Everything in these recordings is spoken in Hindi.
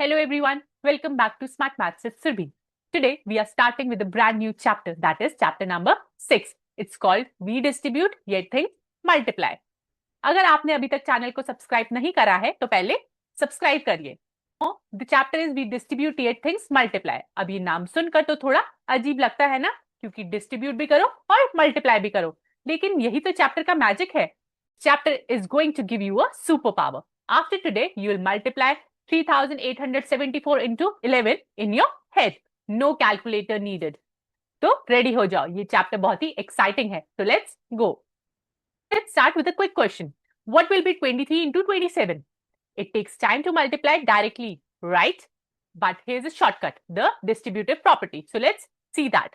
Hello everyone, welcome back to Smart Maths with Surbhi. Today we are starting with a brand new chapter, that is chapter number 6. It's called We Distribute Yet Things Multiply. अगर आपने अभी तक चैनल को सब्सक्राइब नहीं करा है तो पहले सब्सक्राइब करिए. The chapter is We Distribute Yet Things Multiply. अब ये नाम सुनकर तो थोड़ा अजीब लगता है ना, क्योंकि डिस्ट्रीब्यूट भी करो और मल्टीप्लाई भी करो, लेकिन यही तो चैप्टर का मैजिक है. Chapter is going to give you a superpower. After today, you will multiply 3874 into 11 in your head. No calculator needed. तो रेडी हो जाओ, ये चैप्टर बहुत ही एक्साइटिंग है. So let's go. Let's start with a quick question. What will be 23 into 27? It takes time to multiply directly, right? But here's a shortcut, the distributive property. So let's see that.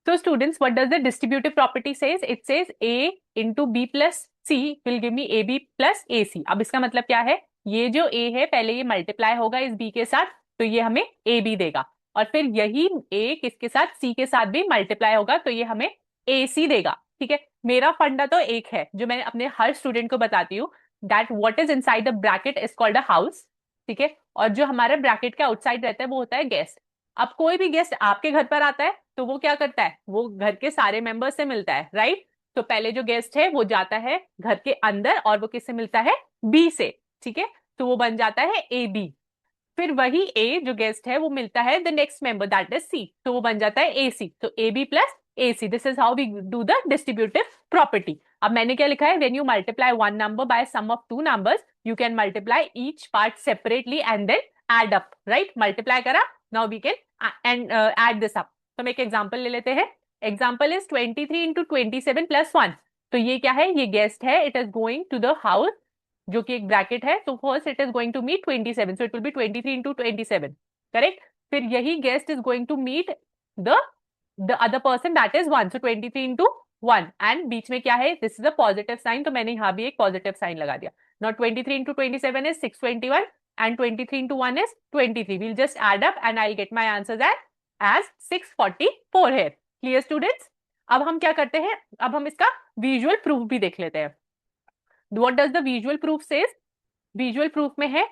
So students, what does the distributive property says? It says A into B plus C will give me AB plus AC. अब इसका मतलब क्या है? ये जो A है पहले ये मल्टीप्लाई होगा इस B के साथ, तो ये हमें AB देगा, और फिर यही A किसके साथ, C के साथ भी मल्टीप्लाई होगा, तो ये हमें AC देगा. ठीक है, मेरा फंडा तो एक है जो मैं अपने हर स्टूडेंट को बताती हूँ, that what is inside the bracket is called a house. ठीक है, और जो हमारे ब्रैकेट के आउटसाइड रहता है वो होता है गेस्ट. अब कोई भी गेस्ट आपके घर पर आता है तो वो क्या करता है, वो घर के सारे मेंबर्स से मिलता है, राइट? तो पहले जो गेस्ट है वो जाता है घर के अंदर और वो किससे मिलता है, बी से. ठीक है, तो वो बन जाता है ए बी. फिर वही ए जो गेस्ट है वो मिलता है the next member that is C, तो वो बन जाता है ए सी. तो ए B plus A C, this is how we do the distributive property. अब मैंने क्या लिखा है, when you multiply one number by sum of two numbers you can multiply each part separately and then add up, right? Multiply करा, now we can add this up. तो हम एक एग्जांपल ले लेते हैं. Example is 23 into 27 plus 1. तो ये क्या है, ये गेस्ट है, it is going to the house, जो कि एक ब्रैकेट है. तो first it is going to meet 27, so it will be 23 into 27, correct? फिर यही guest is going to meet the other person that is 1, so 23 into 1, and बीच में क्या है, this is a positive sign, तो मैंने यहाँ भी एक पॉजिटिव साइन लगा दिया. Now 23 into 27 is 621 and 23 into 1 is 23. We'll just add up and I'll get my answers as 644 here. Clear students? अब हम क्या करते हैं, अब हम इसका विजुअल प्रूफ भी देख लेते हैं. What does the visual proof says? Visual proof में है,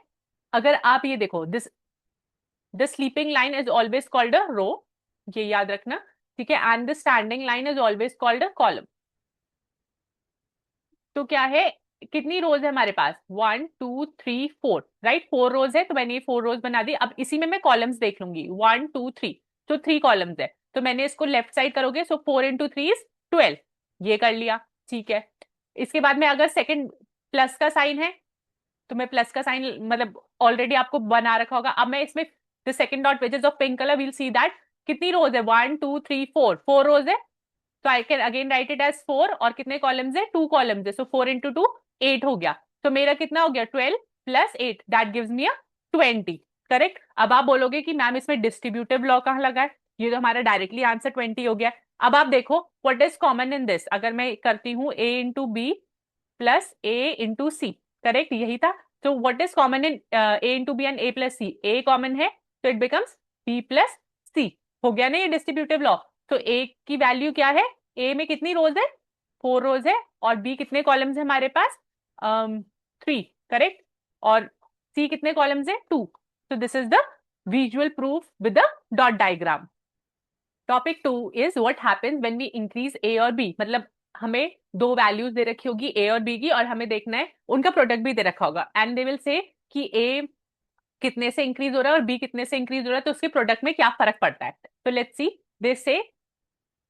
अगर आप ये देखो, this the sleeping line is always called a row, ये याद रखना, ठीक है, and the standing line is always called a column. तो क्या है, कितनी रोज है हमारे पास, 1 2 3 4, राइट? 4 रोज है, तो मैंने ये 4 रोज बना दी. अब इसी में मैं कॉलम्स देख लूंगी, 1 2 3, तो 3 कॉलम्स है, तो मैंने इसको लेफ्ट साइड करोगे, सो 4 इंटू 3 इज 12, ये कर लिया. ठीक है, इसके बाद में अगर सेकंड प्लस का साइन है तो मैं प्लस का साइन मतलब ऑलरेडी आपको बना रखा होगा. अब मैं इसमें the second dot which is of pink colour, we'll see that कितनी रोज है, 1 2 3 4, 4 रोज है, तो I can again write it as 4, और कितने कॉलम्स है, 2 कॉलम्स है, सो 4 इंटू 2 8 हो गया. तो मेरा कितना हो गया, 12 plus 8, that gives me a 20, correct? अब आप बोलोगे कि मैम इसमें डिस्ट्रीब्यूटिव लॉ कहाँ लगा है, ये तो हमारा डायरेक्टली आंसर 20 हो गया. अब आप देखो what is common in this, अगर मैं करती हूँ a into B plus a into C, correct, यही था. तो what is common in a into B and a plus C, a common है तो it becomes b plus c, हो गया ना ये डिस्ट्रीब्यूटिव लॉ. तो a की वैल्यू क्या है, a में कितनी रोज है, 4 रोज है, और b कितने कॉलम्स है हमारे पास, 3, करेक्ट, और c कितने कॉलम्स है, 2. so this is the visual proof with the dot diagram. Topic 2 is what happens when we increase a और b. मतलब हमें दो वैल्यूज दे रखी होगी a और b की, और हमें देखना है उनका प्रोडक्ट भी दे रखा होगा, एंड दे विल से कि a कितने से इंक्रीज हो रहा है और b कितने से इंक्रीज हो रहा है, तो उसके प्रोडक्ट में क्या फर्क पड़ता है. तो लेट्स सी, दे से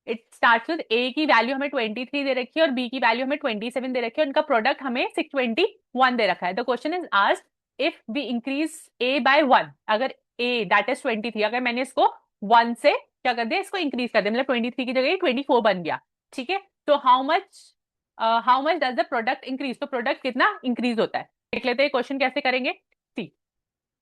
इट स्टार्ट्स विद a की वैल्यू हमें 23 दे रखी है और b की वैल्यू हमें 27 दे रखी है, उनका प्रोडक्ट हमें 621 दे रखा है. The question is asked if we increase a by 1, अगर a दैट इज 23, अगर मैंने इसको 1 से क्या कर दिया, इसको इंक्रीज कर दिया, मतलब 23 की जगह 24 बन गया. ठीक है, तो how much does the product increase, तो प्रोडक्ट कितना इंक्रीज होता है, देख लेते हैं क्वेश्चन कैसे करेंगे. सी,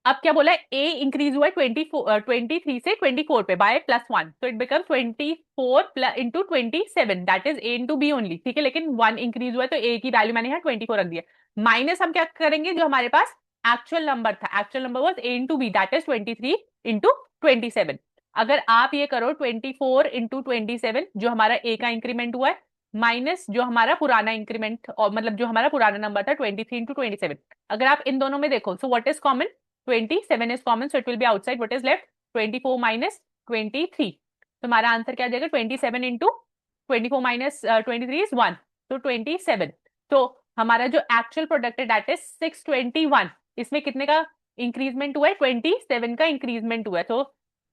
अब क्या बोला है, a इंक्रीज हुआ है 23 से 24 पे बाय +1, तो it become 24 into 27, that is a into B only. ठीक है, लेकिन 1 इंक्रीज हुआ है तो a की वैल्यू मैंने यहाँ 24 रख दिया. माइनस हम क्या करेंगे, जो हमारे पास एक्चुअल नंबर था, actual number was a into B, that is 23 into 27. अगर आप ये करो 24 इंटू 27, जो हमारा a का इंक्रीमेंट हुआ है, माइनस जो हमारा पुराना इंक्रीमेंट, और मतलब जो हमारा पुराना नंबर था 23 इंटू 27। अगर आप इन दोनों में देखो, सो what is common? 27 is common, so it will B outside. What is left? 24 minus 23। तो हमारा आंसर क्या आ जाएगा? 27 इंटू 24 माइनस 23 इज 1, तो 27। तो हमारा जो एक्चुअल प्रोडक्ट है दैट इज 621। इसमें कितने का इंक्रीजमेंट हुआ है? 27 का इंक्रीजमेंट हुआ है। तो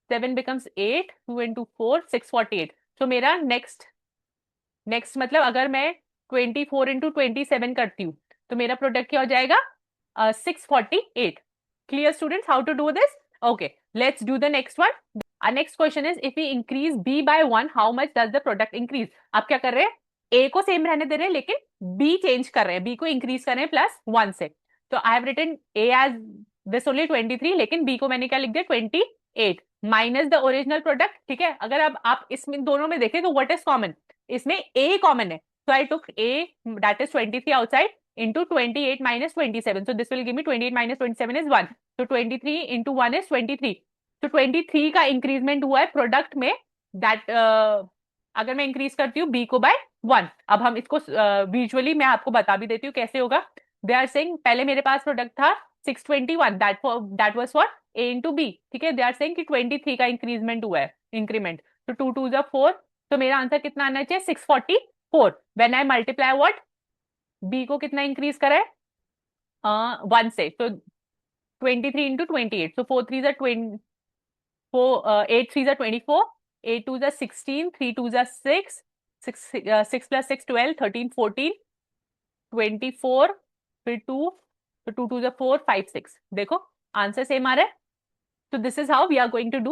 7 बिकम्स 8, 2 इंटू 4 648। तो मेरा नेक्स्ट मतलब अगर मैं 24 इंटू 27 करती हूँ तो मेरा प्रोडक्ट क्या हो जाएगा? 648। Clear students how to do this? Okay, let's do the next one. Our next question is if we increase b by 1 how much does the product increase? आप क्या कर रहे हैं? a को सेम रहने दे रहे हैं लेकिन b चेंज कर रहे हैं, b को इंक्रीज कर रहे हैं प्लस 1 से। तो I have written a as this only 23, लेकिन b को मैंने क्या लिख दिया? 28 माइनस द ओरिजिनल प्रोडक्ट। ठीक है, अगर अब आप इसमें दोनों में देखें तो व्हाट इज कॉमन? इसमें a कॉमन है, so I took a that is 23 outside into 28 minus 27, so this will give me 28 minus 27 is 1, so 23 into 1 is 23। तो 23 का इंक्रीजमेंट हुआ है प्रोडक्ट में, दैट अगर मैं इंक्रीज करती हूँ बी को बाय 1। अब हम इसको विजुअली मैं आपको बता भी देती हूँ कैसे होगा। दे आर सेइंग पहले मेरे पास प्रोडक्ट था 621, that was for A into B. ठीक है, दे आर सेइंग कि 23 का इंक्रीजमेंट हुआ है, इंक्रीमेंट। तो 2 2 जा 4, तो मेरा आंसर कितना आना चाहिए? 644। When I multiply what? B को कितना इंक्रीज करा है? 1 से, तो 23 इंटू 28, सो 4 3 जा 8 3 जा 24, 8 2 जा 16, 3 2 जा 6, 6 प्लस 6 12, 13 14, 24, फिर 2, तो 2 2 जा 4 5 6। देखो आंसर सेम आ रहा है। तो this is how we are going to do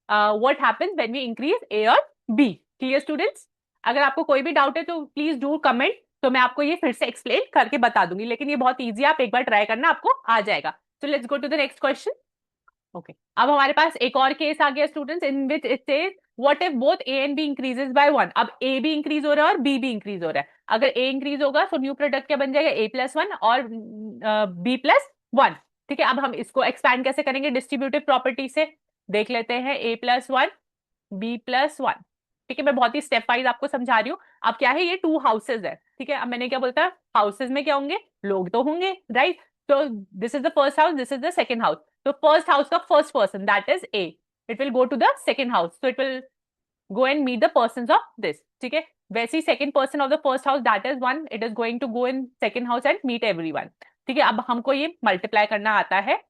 what happens when we increase A और बी। Clear students? अगर आपको कोई भी डाउट है तो प्लीज डू कमेंट, तो मैं आपको ये फिर से एक्सप्लेन करके बता दूंगी, लेकिन ये बहुत ईजी है, आप एक बार ट्राई करना, आपको आ जाएगा। तो let's go to the next question. Okay, अब हमारे पास एक और केस आ गया students, in which it says what if both A and B increases by 1। अब ए भी इंक्रीज हो रहा है और बी भी इंक्रीज हो रहा है। अगर ए इंक्रीज होगा तो न्यू प्रोडक्ट क्या बन जाएगा? ए प्लस 1 और बी प्लस 1। ठीक है, अब हम इसको एक्सपैंड कैसे करेंगे? डिस्ट्रीब्यूटिव प्रॉपर्टी से देख लेते हैं। ए प्लस 1 बी प्लस 1। ठीक है, मैं बहुत ही स्टेप वाइज आपको समझा रही हूँ। अब क्या है, ये 2 हाउसेज है। ठीक है, अब मैंने क्या बोलता है? हाउसेज में क्या होंगे? लोग तो होंगे, राइट? तो this is the first house, this is the second house. तो फर्स्ट हाउस का first person that is A, it will go to the second house, so it will go and meet the persons of this। ठीक है, वैसे ही second person of the first house that is 1, it is going to go in second house and meet everyone. ठीक है, अब हमको ये मल्टीप्लाई करना आता है।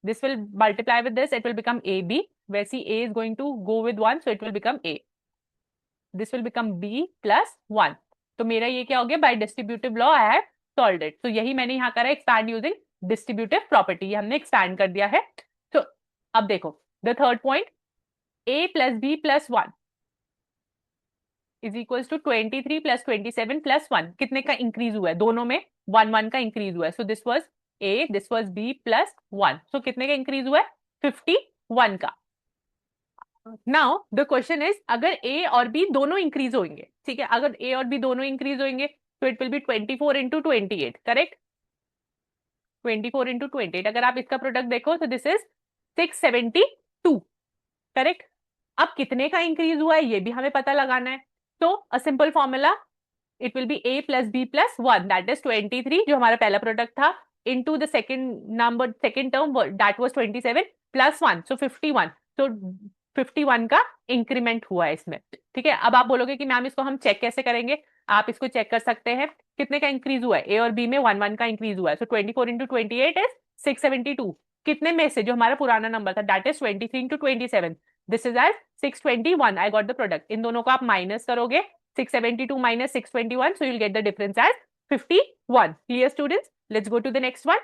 this will multiply with this, it will become ab, where see a is going to go with 1, so it will become a, this will become b plus 1। तो मेरा ये क्या हो गया? Bye distributive law I have solved it. तो यही मैंने यहाँ करा, एक्सपैंड यूजिंग डिस्ट्रीब्यूटिव प्रॉपर्टी, ये हमने एक्सपैंड कर दिया है। तो अब देखो the third point, a plus b plus 1 is equals to 23 plus 27 plus 1। कितने का इंक्रीज हुआ है? दोनों में 1 1 का इंक्रीज हुआ है। So this was a, this was b plus 1, सो कितने का इंक्रीज हुआ है? 51 का। नाउ द क्वेश्चन इज अगर a और b दोनों इंक्रीज होंगे, ठीक है, अगर a और b दोनों इंक्रीज होंगे तो it will B 24 into 28, correct? 24 into 28, अगर आप इसका प्रोडक्ट देखो तो दिस इज 672, करेक्ट? अब कितने का इंक्रीज हुआ है ये भी हमें पता लगाना है। तो a simple formula, it will B a plus b plus 1, that is 23 जो हमारा पहला प्रोडक्ट था, into the second number, second term that was 27 plus 1, सो 51। तो 51 का इंक्रीमेंट हुआ है इसमें। ठीक है, अब आप बोलोगे कि मैम इसको हम चेक कैसे करेंगे? आप इसको चेक कर सकते हैं, कितने का इंक्रीज हुआ है? ए और बी में 1 1 का इंक्रीज हुआ है, सो 24 इंटू 28 इज 672। कितने में से? जो हमारा पुराना नंबर था that is 23 into 27, this is as 621। I got the product. इन दोनों को आप माइनस करोगे, 672 minus 621, so you'll get the difference as 51। Clear students? Let's go to the next one।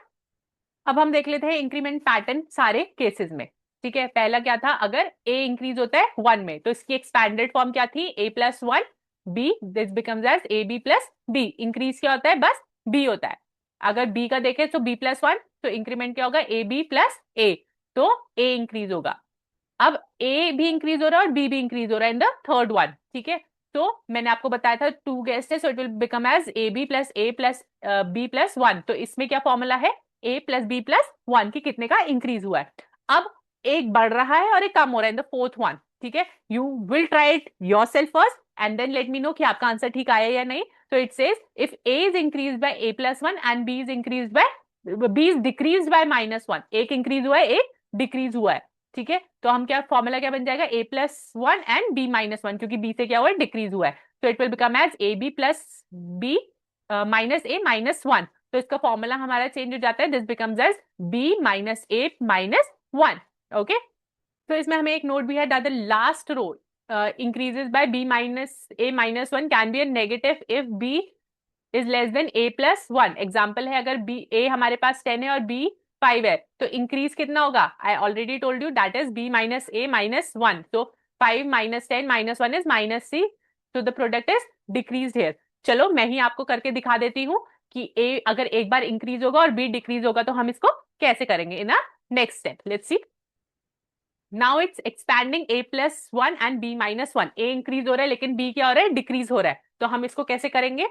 अब हम देख लेते हैं इंक्रीमेंट पैटर्न सारे केसेस में। ठीक है, पहला क्या था? अगर a इंक्रीज होता है 1 में तो इसकी एक्सपैंडेड फॉर्म क्या थी? a plus 1 b, this becomes as A B plus b। Increase क्या होता है? बस b होता है। अगर b का देखें तो b प्लस 1, तो इंक्रीमेंट क्या होगा? ए बी प्लस a, तो a इंक्रीज होगा। अब a भी इंक्रीज हो रहा है और b भी इंक्रीज हो रहा है इन द थर्ड वन। ठीक है, तो मैंने आपको बताया था 2 गेस्ट है, so it will become as A B plus a plus b plus 1। तो इसमें क्या फॉर्मूला है? a प्लस b प्लस 1 की कितने का इंक्रीज हुआ है। अब एक बढ़ रहा है और एक कम हो रहा है इन द फोर्थ वन। ठीक है, you will try it yourself first and then let me know कि आपका आंसर ठीक आया या नहीं. So it says if A is increased by A plus 1 and B is increased by B is decreased by minus 1. एक increase हुआ है, एक decrease हुआ है. ठीक है, तो हम क्या फॉर्मूला क्या बन जाएगा, A plus 1 and B minus 1, क्योंकि B से क्या हुआ है, decrease हुआ है. So it will become as AB plus B minus A minus 1. तो इसका फॉर्मूला हमारा चेंज हो जाता है. This becomes as B minus A minus 1. Okay, तो इसमें हमें एक नोट भी है that the last row increases by b minus a minus 1 can be a negative if b is less than a plus 1. Example है, अगर b a हमारे पास 10 है और b 5 है तो इंक्रीज कितना होगा, I already told you that is b minus a minus 1. so 5 minus 10 minus 1 is minus c, so the product is decreased here. चलो मैं ही आपको करके दिखा देती हूँ कि a अगर एक बार इंक्रीज होगा और b डिक्रीज होगा तो हम इसको कैसे करेंगे in a next step. Let's see. Now it's expanding a plus 1 and b minus 1. a increase हो रहा है लेकिन b क्या हो रहा है, डिक्रीज हो रहा है. तो हम इसको कैसे करेंगे,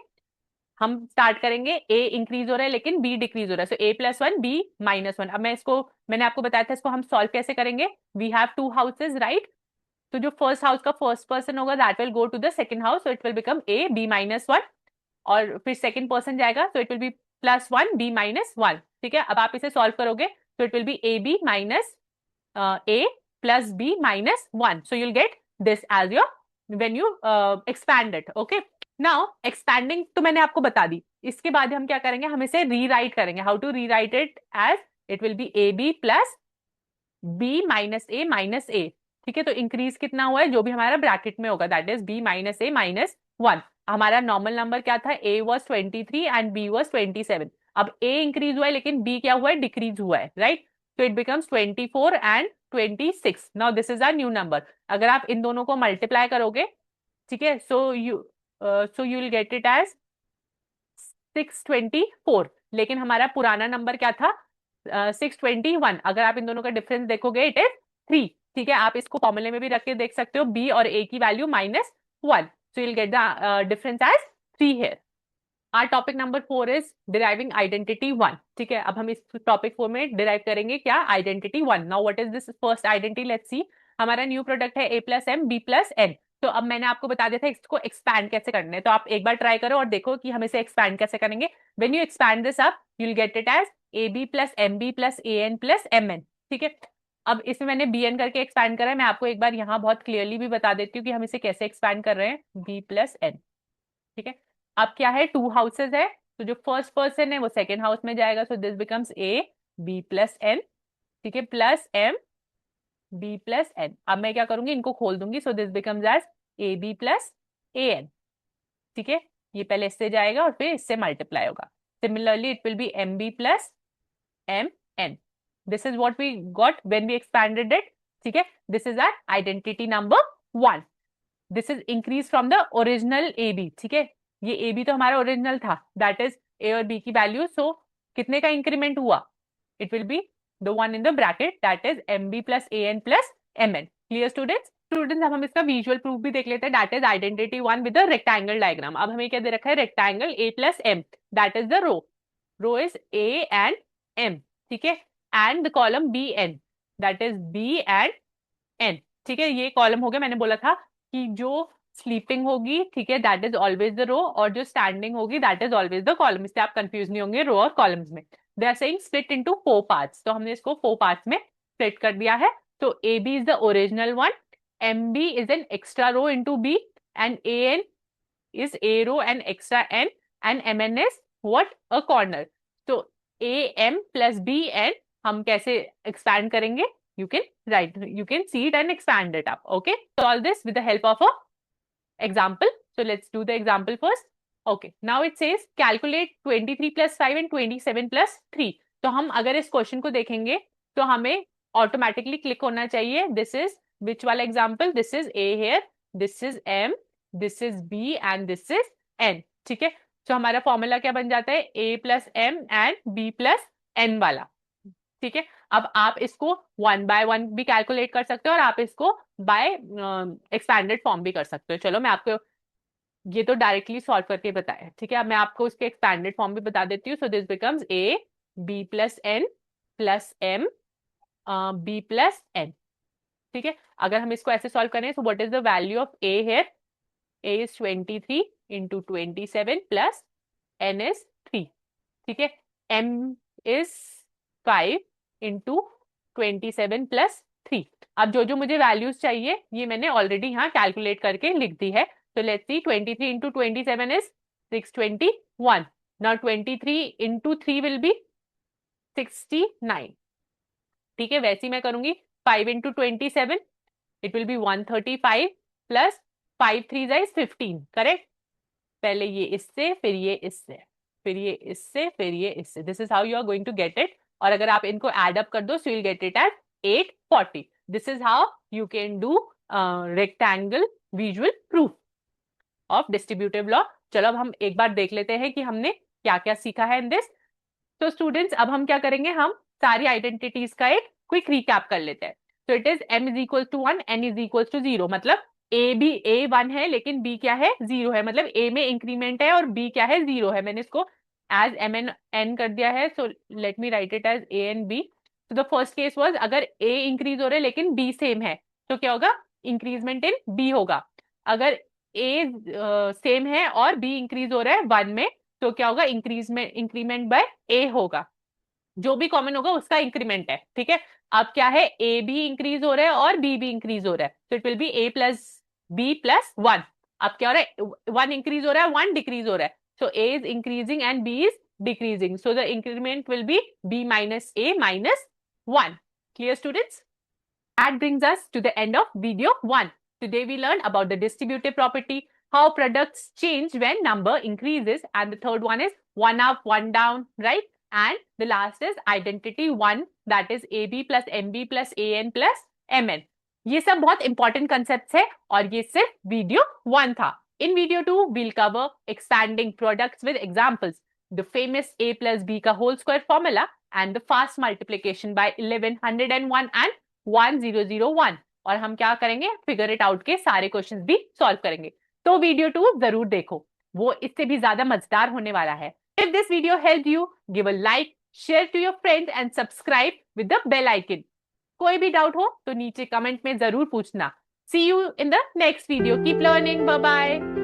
हम स्टार्ट करेंगे a इंक्रीज हो रहा है लेकिन b डिक्रीज हो रहा है. सो a plus 1 b minus 1. अब मैं इसको, मैंने आपको बताया था इसको हम सॉल्व कैसे करेंगे. We have two houses right, तो जो फर्स्ट हाउस का फर्स्ट पर्सन होगा that will go to the second house, so it will become a b minus 1. और फिर सेकंड पर्सन जाएगा so it will be plus 1 b minus 1. ठीक है, अब आप इसे सॉल्व करोगे तो it will B a b minus a plus b minus 1. So you'll get this as your when you expand it. Okay. Now expanding तो मैंने आपको बता दी. इसके बाद हम क्या करेंगे, हम इसे रीराइट करेंगे. How to rewrite it as it will be ab plus b minus a minus a. ठीक है, तो इंक्रीज कितना हुआ है, जो भी हमारा ब्रैकेट में होगा that is b minus a minus 1. हमारा नॉर्मल नंबर क्या था, a was 23 and b was 27. अब a इंक्रीज हुआ है लेकिन b क्या हुआ है, डिक्रीज हुआ है, right. So it becomes 24 and 26. Now this is our new number. अगर आप इन दोनों को मल्टीप्लाई करोगे, ठीक है, so you will get it as 624. लेकिन हमारा पुराना नंबर क्या था, 621. अगर आप इन दोनों का डिफरेंस देखोगे इट इज 3. ठीक है, आप इसको फॉर्मूले में भी रख के देख सकते हो, b और a की value -1. So you'll get the difference as 3 here. Our topic number 4 is deriving identity 1. ठीक है, अब हम इस टॉपिक 4 में डिराइव करेंगे क्या, identity 1. Now what is this first identity, let's see. हमारा न्यू प्रोडक्ट है a plus m b plus n. तो अब मैंने आपको बता दिया था इसको एक्सपैंड कैसे करना है, तो आप एक बार ट्राई करो और देखो कि हम इसे एक्सपैंड कैसे करेंगे. When you expand this up you will get it as ab plus mb plus an plus mn. ठीक है, अब इसमें मैंने bn करके एक्सपैंड करा है. मैं आपको एक बार यहाँ बहुत क्लियरली भी बता देती हूँ कि हम इसे कैसे एक्सपैंड कर रहे हैं, b plus n. ठीक है, अब क्या है, टू हाउसेज है, तो जो फर्स्ट पर्सन है वो सेकेंड हाउस में जाएगा. सो this becomes a b plus n. ठीक है, plus m b plus n. अब मैं क्या करूंगी, इनको खोल दूंगी. So this becomes as a b plus a n. ठीक है, ये पहले इससे जाएगा और फिर इससे मल्टीप्लाई होगा. Similarly it will be m b plus m n. This is what we got when we expanded it. ठीक है, this is our identity number 1. This is increase from the original a b. ठीक है, ये ए बी तो हमारा ओरिजिनल था, दैट इज ए और बी की वैल्यू. सो कितने का इंक्रीमेंट हुआ, it will be the one in the bracket that is m b plus a n plus m n. Clear students. Students अब हम इसका विजुअल प्रूफ भी देख लेते हैं, that is identity 1 with the rectangle diagram. अब हमें क्या दे रखा है, rectangle a plus m, that is the row is a and m. ठीक है, and the column b n, that is b and n. ठीक है, ये कॉलम हो गया. मैंने बोला था कि जो स्लीपिंग होगी, ठीक है, that is always the row, और जो स्टैंडिंग होगी that is always the column. इससे आप कंफ्यूज नहीं होंगे रो और कॉलम्स में. They are saying split into 4 parts, तो हमने इसको 4 पार्ट्स में स्प्लिट कर दिया है. तो ए b is the original one, m b is an extra row into b, and a n is a row and extra n, and mn is what, a corner. So am plus bn हम कैसे expand करेंगे, you can see it and expand it up. Okay, solve this with the help of a example. So let's do the example first. Okay, now it says calculate 23 plus 5 and 27 plus 3. तो हम अगर इस क्वेश्चन को देखेंगे तो हमें ऑटोमेटिकली क्लिक होना चाहिए. दिस इज विच वाला example, this is a here, this is m, this is b and this is n. ठीक है, तो हमारा फॉर्मूला क्या बन जाता है, a plus m and b plus n वाला. ठीक है, अब आप इसको 1 by 1 भी कैलकुलेट कर सकते हो और आप इसको बाय एक्सपैंडेड फॉर्म भी कर सकते हो. चलो मैं आपको ये तो डायरेक्टली सॉल्व करके बताया. ठीक है, अब मैं आपको उसके एक्सपैंडेड फॉर्म भी बता देती हूँ. So this becomes a b plus n plus m b plus n. ठीक है, अगर हम इसको ऐसे सॉल्व करें, so what is the value of a here? A is 23 into 27 plus n is 3। ठीक है, एम इज 5 इंटू 27 प्लस 3। अब जो जो मुझे वैल्यूज चाहिए ये मैंने ऑलरेडी यहाँ कैलकुलेट करके लिख दी है। तो let's see, 23 into 27 is 621। Now 23 into 3 will be 69। ठीक है, वैसे ही मैं करूंगी 5 into 27, it will B 135 plus 5 3 is 15। Correct, पहले ये इससे, फिर ये इससे, फिर ये इससे, फिर ये इससे। This is how you are going to get it. और अगर आप इनको एड अप कर दो, so you get it at 840। This is how you can do rectangle visual proof of distributive law. चलो अब हम एक बार देख लेते हैं कि हमने क्या क्या सीखा है इन दिस। तो स्टूडेंट्स, अब हम क्या करेंगे, हम सारी आइडेंटिटीज का एक क्विक रिकैप कर लेते हैं। तो it is m is equal to 1, n is equal to 0। मतलब a 1 है लेकिन b क्या है, 0 है। मतलब a में इंक्रीमेंट है और b क्या है, 0 है। मैंने इसको एज m एन n कर दिया है, so let me write it as a and b। तो द फर्स्ट केस वाज, अगर a इंक्रीज हो रहा है लेकिन b सेम है, तो क्या होगा, इंक्रीजमेंट इन b होगा। अगर a सेम है और b इंक्रीज हो रहा है 1 में, तो क्या होगा, इंक्रीमेंट बाय ए होगा। जो भी कॉमन होगा उसका इंक्रीमेंट है। ठीक है, अब क्या है, ए भी इंक्रीज हो रहा है और बी भी इंक्रीज हो रहा है, तो it will be a plus b plus 1। अब क्या हो रहा है, 1 इंक्रीज हो रहा है, 1 डिक्रीज हो रहा है। So A is increasing and B is decreasing, so the increment will be B minus A minus 1। Clear, students? That brings us to the end of video 1. Today we learned about the distributive property, how products change when number increases, and the third one is one up, one down, right? And the last is identity 1, that is AB plus MB plus AN plus MN. ये सब बहुत इंपॉर्टेंट कंसेप्ट है और ये सिर्फ वीडियो 1 था। इन video 2 we'll cover expanding products with examples, the famous A plus B का whole square formula, and the fast multiplication by 11, 101 and 1001। और हम क्या करेंगे, फिगर इट आउट के सारे क्वेश्चंस भी सॉल्व करेंगे। तो वीडियो 2 जरूर देखो, वो इससे भी ज्यादा मजेदार होने वाला है। If this video help you, give a like, share to your friends and subscribe with the bell icon. कोई भी डाउट हो तो नीचे कमेंट में जरूर पूछना। See you in the next video. Keep learning, bye bye.